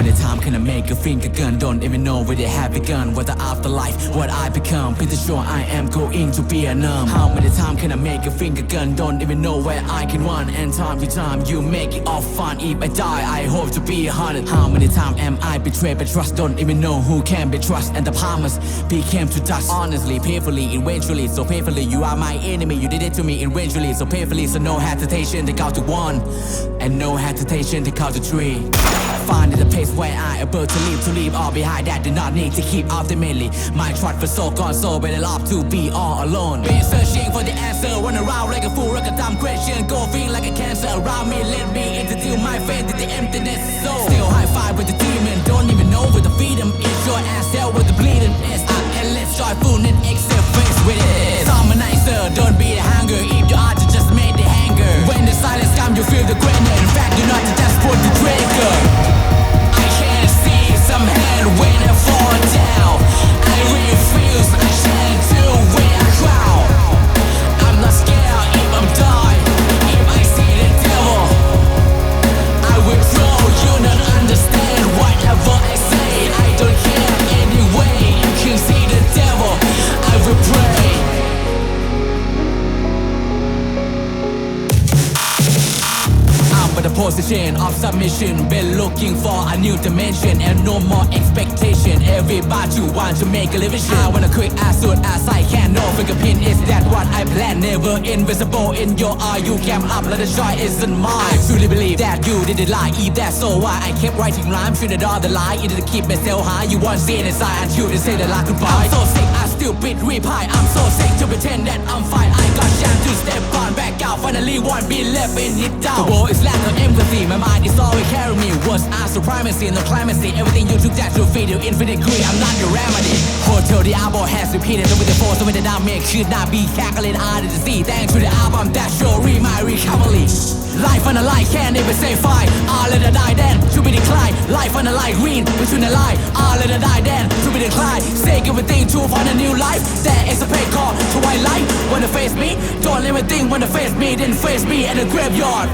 many times can I make a finger gun? Don't even know where they have begun. What the afterlife, what I become. Pretty sure I am going to be a numb. How many times can I make a finger gun? Don't even know where I can run. And time to time you make it all fun. If I die, I hope to be 100. How many times am I betrayed by trust? Don't even know who can be trust. And the promise became to dust. Honestly, painfully, eventually, so painfully. You are my enemy, you did it to me eventually, so painfully. So no hesitation to count to one, and no hesitation to count to three. Finding the place where I able to leave all behind that do not need to keep ultimately. My trust for so gone, so better off to be all alone. Been searching for the answer, run around like a fool, like a dumb question. Go feel like a cancer around me, let me introduce my faith to the emptiness. So still high five with the demon, don't even know where the freedom is. Your ass there with the bleeding is. Endless joyful and except face with it. Harmonizer, don't be a hanger. If you are to just make the hanger. When the silence comes, you feel the grainer. In fact, you're not to just put the trigger. I can't see some hand when I fall down. I refuse, I can't do when I clown. I'm not scared if I'm dying. If I see the devil, I withdraw. You not understand whatever I say. I don't care anyway. You can see the devil, I will pray. But the position of submission, been looking for a new dimension and no more expectation. Everybody want to make a living. I wanna quit as soon as I can. No fingerprint, is that what I plan? Never invisible in your eye. You came up like the joy isn't mine. I truly believe that you didn't lie. If that's so why I kept writing rhymes, treated all the lie. You didn't keep myself high. You want to see it inside until they say the lie goodbye. I'm so sick, I still beat reply. I'm so sick to pretend that I'm fine. I got chance to step on back out. Finally won't be left in it down. The world is lack of empathy. My mind is always carrying me. What's our supremacy, no clemency. Everything you took that to feed you infinite greed. I'm not your remedy. Hotel the album has repeated with the force of it that I make should not be calculated out of the sea. Thanks to the album that show my recovery. Life on the line can't even say fine. I'll let it die then to be declined. Life on the line green between the line. I'll let it die then to be declined. Say everything to find a new life. There is a pay call to white light. Wanna face me? Don't let me think. Wanna face me? Then face me at the graveyard.